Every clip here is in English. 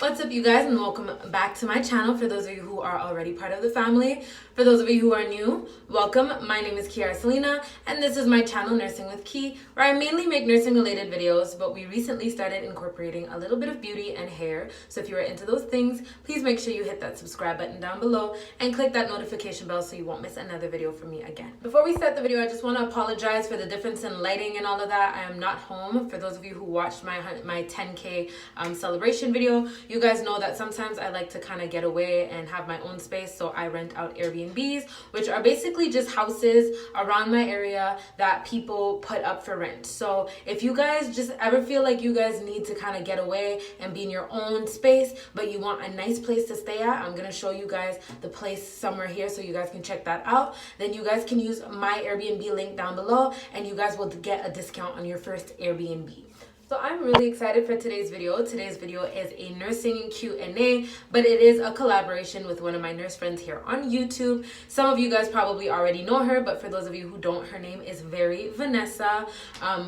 What's up, you guys, and welcome back to my channel. For those of you who are already part of the family, for those of you who are new, welcome. My name is Kiara Selena, and this is my channel, Nursing with Key, where I mainly make nursing related videos, but we recently started incorporating a little bit of beauty and hair. So if you are into those things, please make sure you hit that subscribe button down below and click that notification bell so you won't miss another video from me again. Before we start the video, I just want to apologize for the difference in lighting and all of that. I am not home. For those of you who watched my 10K celebration video, you guys know that sometimes I like to kind of get away and have my own space, so I rent out Airbnbs, which are basically just houses around my area that people put up for rent. So if you guys just ever feel like you guys need to kind of get away and be in your own space, but you want a nice place to stay at, I'm gonna show you guys the place somewhere here so you guys can check that out. Then you guys can use my Airbnb link down below and you guys will get a discount on your first Airbnb. So I'm really excited for today's video. Today's video is a nursing Q&A, but it is a collaboration with one of my nurse friends here on YouTube. Some of you guys probably already know her, but for those of you who don't, her name is Vanessa.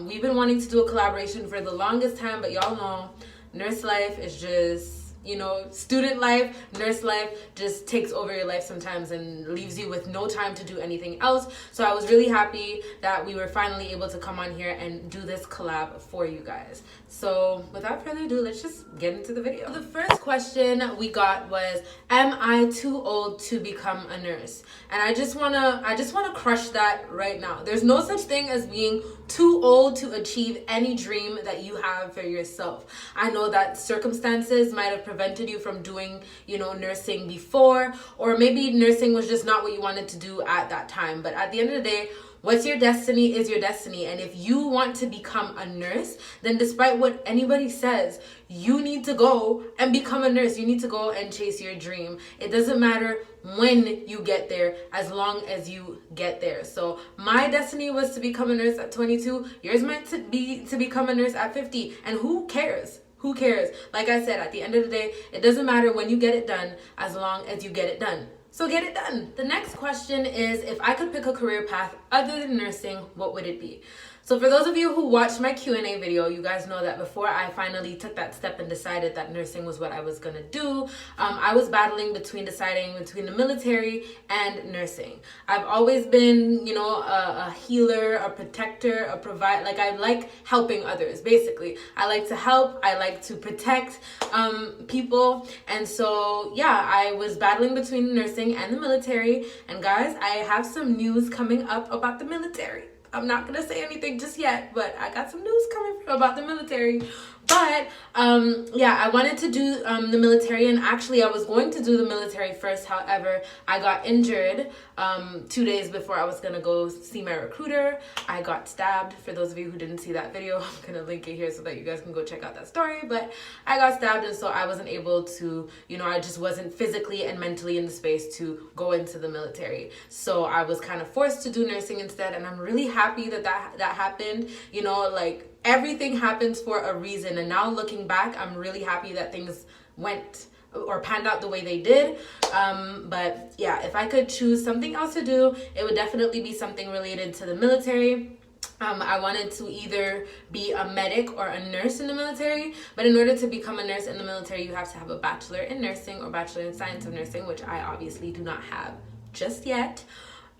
We've been wanting to do a collaboration for the longest time, but y'all know nurse life is just, you know, student life, nurse life just takes over your life sometimes and leaves you with no time to do anything else. So I was really happy that we were finally able to come on here and do this collab for you guys. So without further ado, let's just get into the video. The first question we got was, am I too old to become a nurse? And I just wanna crush that right now. There's no such thing as being too old to achieve any dream that you have for yourself. I know that circumstances might have prevented you from doing, you know, nursing before, or maybe nursing was just not what you wanted to do at that time. But at the end of the day, what's your destiny is your destiny. And if you want to become a nurse, then despite what anybody says, you need to go and become a nurse. You need to go and chase your dream. It doesn't matter when you get there, as long as you get there. So my destiny was to become a nurse at 22. Yours might be to become a nurse at 50. And who cares? Who cares? Like I said, at the end of the day, it doesn't matter when you get it done, as long as you get it done. So get it done. The next question is, if I could pick a career path other than nursing, what would it be? So for those of you who watched my Q&A video, you guys know that before I finally took that step and decided that nursing was what I was gonna do, I was battling deciding between the military and nursing. I've always been, you know, a healer, a protector, a provider. Like, I like helping others, basically. I like to help, I like to protect people. And so, yeah, I was battling between nursing and the military. And guys, I have some news coming up about the military. I'm not gonna say anything just yet, but I got some news coming about the military. But yeah, I wanted to do the military, and actually I was going to do the military first. However, I got injured 2 days before I was gonna go see my recruiter. I got stabbed. For those of you who didn't see that video, I'm gonna link it here so that you guys can go check out that story. But I got stabbed, and so I wasn't able to, you know, I just wasn't physically and mentally in the space to go into the military. So I was kind of forced to do nursing instead, and I'm really happy that happened. You know, like, everything happens for a reason, and now looking back, I'm really happy that things went or panned out the way they did. But yeah, if I could choose something else to do, it would definitely be something related to the military. I wanted to either be a medic or a nurse in the military, but in order to become a nurse in the military, you have to have a bachelor in nursing or bachelor in science of nursing, which I obviously do not have just yet.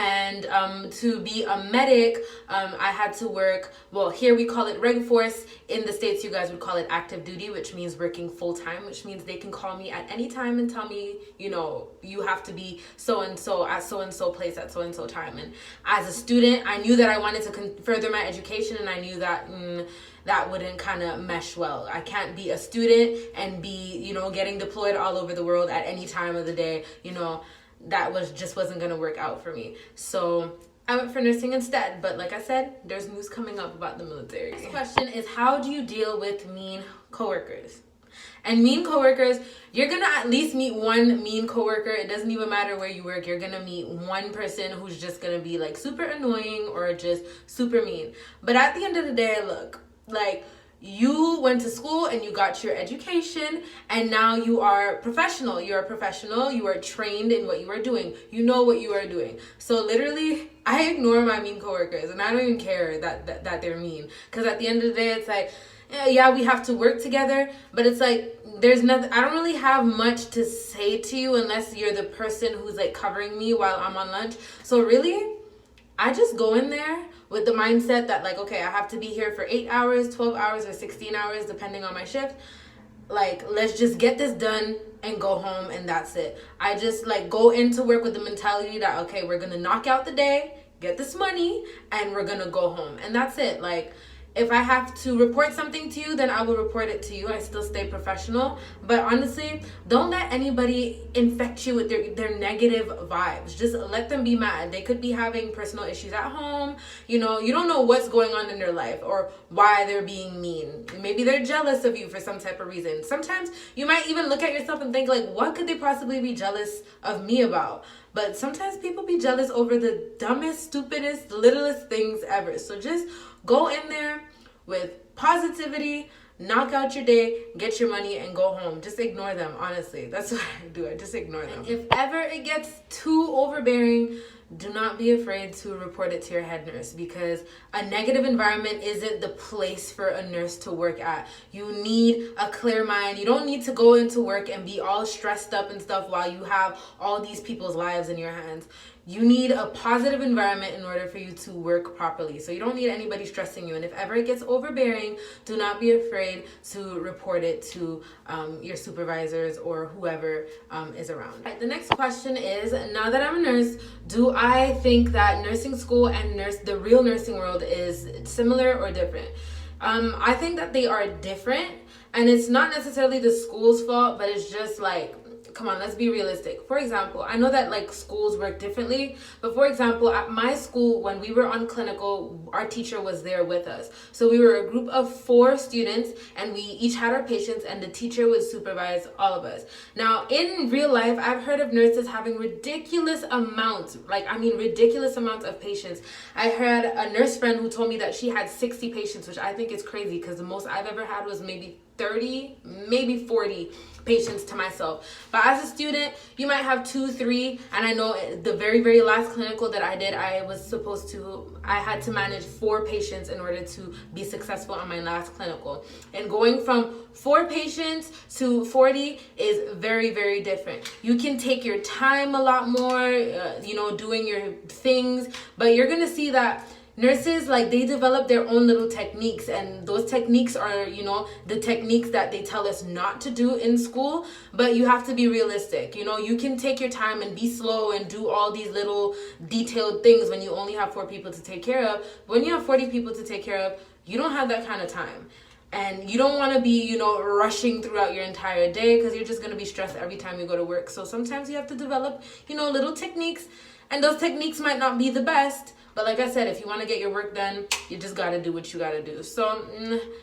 And to be a medic, I had to work, well, here we call it reg force. In the States, you guys would call it active duty, which means working full time, which means they can call me at any time and tell me, you know, you have to be so-and-so at so-and-so place at so-and-so time. And as a student, I knew that I wanted to further my education, and I knew that that wouldn't kind of mesh well. I can't be a student and be, you know, getting deployed all over the world at any time of the day, you know. That wasn't gonna work out for me. So I went for nursing instead. But like I said, there's news coming up about the military. Next question is, how do you deal with mean coworkers? And mean coworkers, you're gonna at least meet one mean coworker. It doesn't even matter where you work. You're gonna meet one person who's just gonna be like super annoying or just super mean. But at the end of the day, look, like, you went to school and you got your education, and now you are professional. You're a professional. You are trained in what you are doing. You know what you are doing. So literally, I ignore my mean coworkers, and I don't even care that they're mean. Because at the end of the day, it's like, yeah, we have to work together, but it's like there's nothing. I don't really have much to say to you unless you're the person who's like covering me while I'm on lunch. So really, I just go in there with the mindset that like, okay, I have to be here for 8 hours, 12 hours, or 16 hours, depending on my shift. Like, let's just get this done and go home, and that's it. I just like go into work with the mentality that, okay, we're gonna knock out the day, get this money, and we're gonna go home, and that's it. Like, if I have to report something to you, then I will report it to you. I still stay professional. But honestly, don't let anybody infect you with their negative vibes. Just let them be mad. They could be having personal issues at home. You know, you don't know what's going on in their life or why they're being mean. Maybe they're jealous of you for some type of reason. Sometimes you might even look at yourself and think like, what could they possibly be jealous of me about? But sometimes people be jealous over the dumbest, stupidest, littlest things ever. So just go in there with positivity, knock out your day, get your money, and go home. Just ignore them, honestly. That's what I do. I just ignore them. And if ever it gets too overbearing, do not be afraid to report it to your head nurse, because a negative environment isn't the place for a nurse to work at. You need a clear mind. You don't need to go into work and be all stressed up and stuff while you have all these people's lives in your hands. You need a positive environment in order for you to work properly. So you don't need anybody stressing you. And if ever it gets overbearing, do not be afraid to report it to your supervisors or whoever is around. Right, the next question is, now that I'm a nurse, do I think that nursing school and the real nursing world is similar or different? I think that they are different, and it's not necessarily the school's fault, but it's just like, come on, let's be realistic. For example, I know that like schools work differently, but for example, at my school, when we were on clinical, our teacher was there with us. So we were a group of 4 students, and we each had our patients, and the teacher would supervise all of us. Now, in real life, I've heard of nurses having ridiculous amounts of patients. I had a nurse friend who told me that she had 60 patients, which I think is crazy, because the most I've ever had was maybe 30, maybe 40 patients to myself. But as a student, you might have 2, 3, and I know the very, very last clinical that I did, I had to manage 4 patients in order to be successful on my last clinical. And going from 4 patients to 40 is very, very different. You can take your time a lot more, doing your things, but you're gonna see that nurses, like, they develop their own little techniques, and those techniques are, the techniques that they tell us not to do in school, but you have to be realistic. You can take your time and be slow and do all these little detailed things when you only have 4 people to take care of. When you have 40 people to take care of, you don't have that kind of time. And you don't want to be, rushing throughout your entire day, because you're just going to be stressed every time you go to work. So sometimes you have to develop, little techniques, and those techniques might not be the best. But like I said, if you want to get your work done, you just got to do what you got to do. So,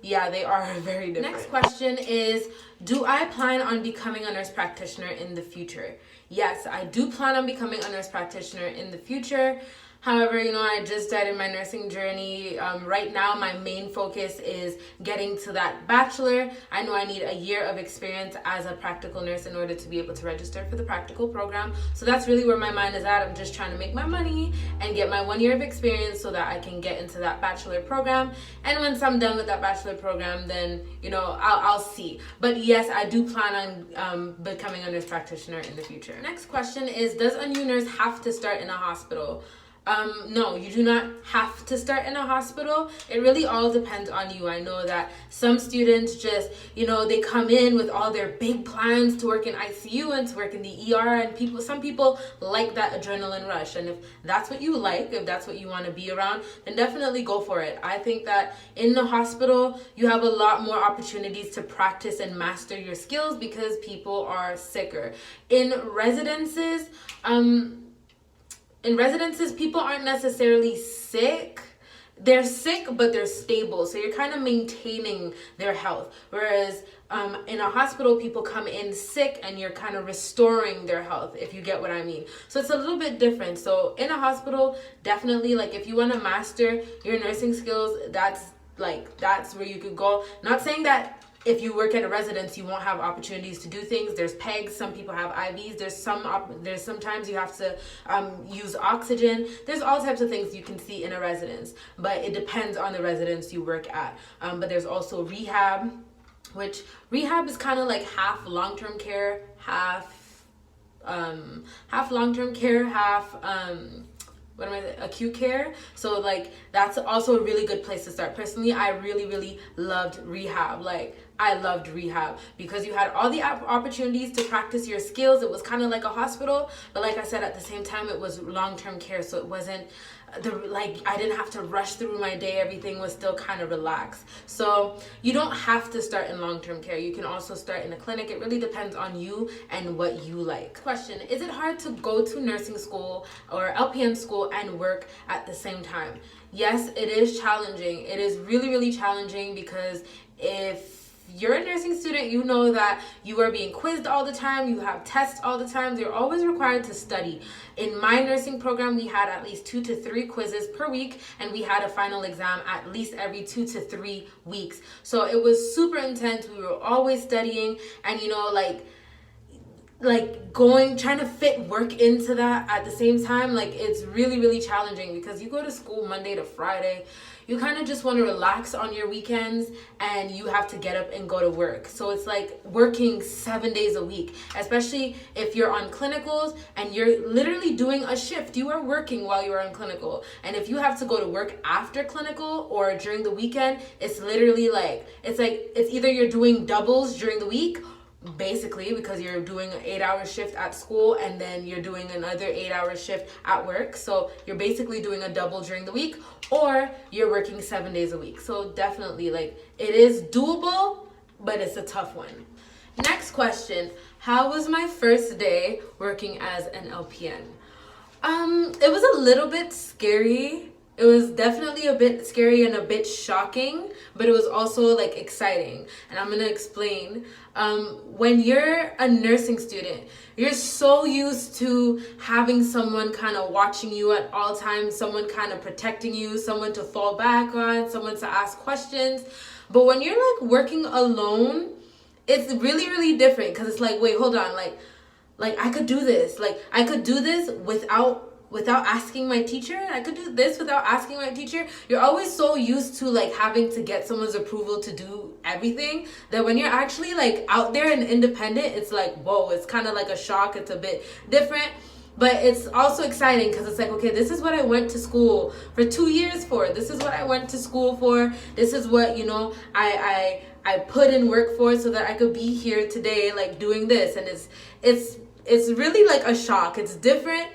yeah, they are very different. Next question is, do I plan on becoming a nurse practitioner in the future? Yes, I do plan on becoming a nurse practitioner in the future. However, I just started my nursing journey. Right now, my main focus is getting to that bachelor. I know I need a year of experience as a practical nurse in order to be able to register for the practical program. So that's really where my mind is at. I'm just trying to make my money and get my 1 year of experience so that I can get into that bachelor program. And once I'm done with that bachelor program, then, I'll see. But yes, I do plan on becoming a nurse practitioner in the future. Next question is, does a new nurse have to start in a hospital? No, you do not have to start in a hospital. It really all depends on you. I know that some students just, they come in with all their big plans to work in ICU and to work in the ER, and some people like that adrenaline rush. And if that's what you like, if that's what you want to be around, then definitely go for it. I think that in the hospital, you have a lot more opportunities to practice and master your skills because people are sicker. In residences, people aren't necessarily sick. They're sick, but they're stable. So you're kind of maintaining their health. Whereas in a hospital, people come in sick and you're kind of restoring their health, if you get what I mean. So it's a little bit different. So in a hospital, definitely, like, if you want to master your nursing skills, that's where you could go. Not saying that if you work at a residence, you won't have opportunities to do things. There's pegs. Some people have IVs. There's sometimes you have to use oxygen. There's all types of things you can see in a residence, but it depends on the residence you work at. But there's also rehab, which rehab is kind of like half long-term care, half long-term care, half acute care. So like that's also a really good place to start. Personally, I really loved rehab. Like I loved rehab because you had all the opportunities to practice your skills. It was kind of like a hospital, but like I said, at the same time, it was long-term care. So it wasn't I didn't have to rush through my day. Everything was still kind of relaxed. So you don't have to start in long-term care. You can also start in a clinic. It really depends on you and what you like. Question: is it hard to go to nursing school or LPN school and work at the same time? Yes, it is challenging. It is really challenging because if you're a nursing student, you know that you are being quizzed all the time. You have tests all the time. You're always required to study. In my nursing program, we had at least 2 to 3 quizzes per week, and we had a final exam at least every 2 to 3 weeks. So it was super intense. We were always studying, and trying to fit work into that at the same time, like it's really challenging because you go to school Monday to Friday. You kind of just want to relax on your weekends, and you have to get up and go to work. So it's like working 7 days a week, especially if you're on clinicals and you're literally doing a shift. You are working while you are on clinical. And if you have to go to work after clinical or during the weekend, it's literally it's either you're doing doubles during the week, basically, because you're doing an 8-hour shift at school and then you're doing another 8-hour shift at work. So you're basically doing a double during the week, or you're working 7 days a week. So definitely, it is doable, but it's a tough one. Next question: how was my first day working as an LPN? It was a little bit scary. It was definitely a bit scary and a bit shocking, but it was also exciting. And I'm gonna explain. When you're a nursing student, you're so used to having someone kind of watching you at all times, someone kind of protecting you, someone to fall back on, someone to ask questions. But when you're working alone, it's really different, because it's wait, hold on, I could do this. I could do this without asking my teacher. I could do this without asking my teacher. You're always so used to having to get someone's approval to do everything, that when you're actually out there and independent, it's whoa, it's kind of a shock. It's a bit different, but it's also exciting because it's okay, this is what I went to school for 2 years for. This is what I went to school for. This is what, I put in work for so that I could be here today, doing this. And it's really a shock. It's different.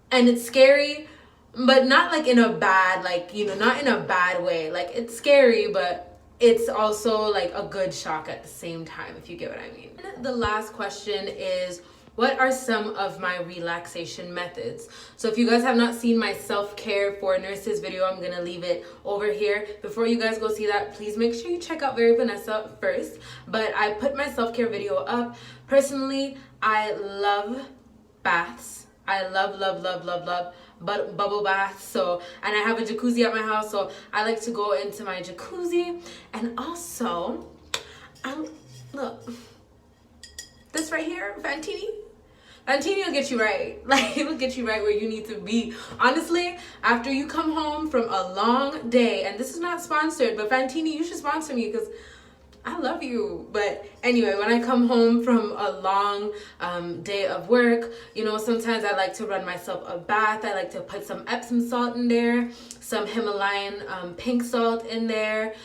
And it's scary, but not in a bad, not in a bad way. It's scary, but it's also a good shock at the same time, if you get what I mean. The last question is, what are some of my relaxation methods? So if you guys have not seen my self-care for nurses video, I'm gonna leave it over here. Before you guys go see that, please make sure you check out Vanessa first. But I put my self-care video up. Personally, I love baths. I love bubble baths. And I have a jacuzzi at my house, so I like to go into my jacuzzi. And also, look, this right here, Fantini will get you right. It will get you right where you need to be. Honestly, after you come home from a long day, and this is not sponsored, but Fantini, you should sponsor me because I love you. But anyway, when I come home from a long day of work, sometimes I like to run myself a bath. I like to put some Epsom salt in there, some Himalayan pink salt in there.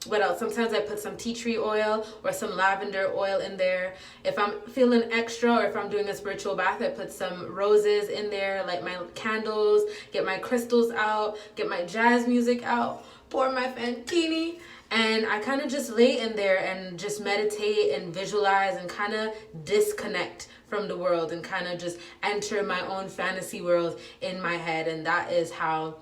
What else? Sometimes I put some tea tree oil or some lavender oil in there. If I'm feeling extra, or if I'm doing a spiritual bath, I put some roses in there, light my candles, get my crystals out, get my jazz music out, pour my Fantini. And I kind of just lay in there and just meditate and visualize and kind of disconnect from the world and kind of just enter my own fantasy world in my head. And that is how,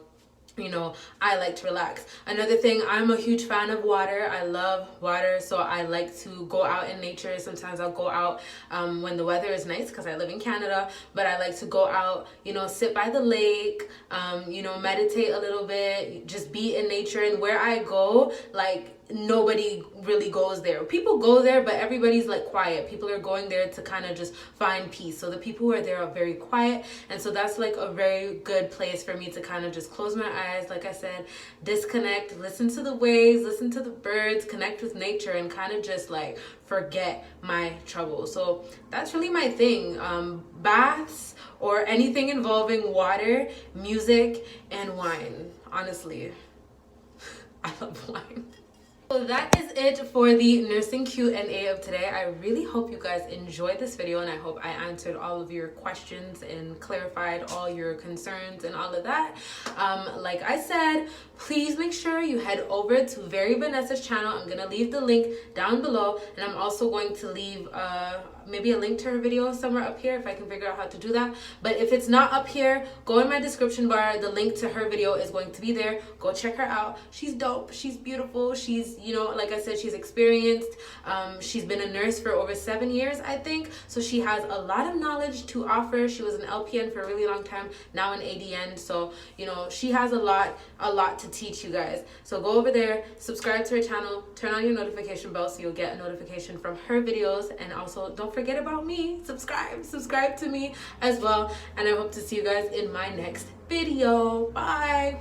I like to relax. Another thing, I'm a huge fan of water. I love water, so I like to go out in nature. Sometimes I'll go out when the weather is nice, because I live in Canada, but I like to go out, sit by the lake, meditate a little bit, just be in nature. And where I go, nobody really goes there. People go there, but everybody's like quiet. People are going there to kind of just find peace. So the people who are there are very quiet, and so that's like a very good place for me to kind of just close my eyes, like I said, disconnect, listen to the waves, listen to the birds, connect with nature, and kind of just like forget my troubles. So that's really my thing. Baths or anything involving water, music, and wine. Honestly, I love wine. So that is it for the nursing Q&A of today. I really hope you guys enjoyed this video, and I hope I answered all of your questions and clarified all your concerns and all of that. Like I said, please make sure you head over to Vanessa's channel. I'm gonna leave the link down below, and I'm also going to leave maybe a link to her video somewhere up here if I can figure out how to do that. But if it's not up here, go in my description bar. The link to her video is going to be there. Go check her out. She's dope. She's beautiful. She's, you know, like I said, she's experienced. She's been a nurse for over 7 years, I think. So she has a lot of knowledge to offer. She was an LPN for a really long time, now an ADN. So, you know, she has a lot to teach you guys. So go over there, subscribe to her channel, turn on your notification bell so you'll get a notification from her videos. And also don't forget about me. Subscribe to me as well. And I hope to see you guys in my next video. Bye.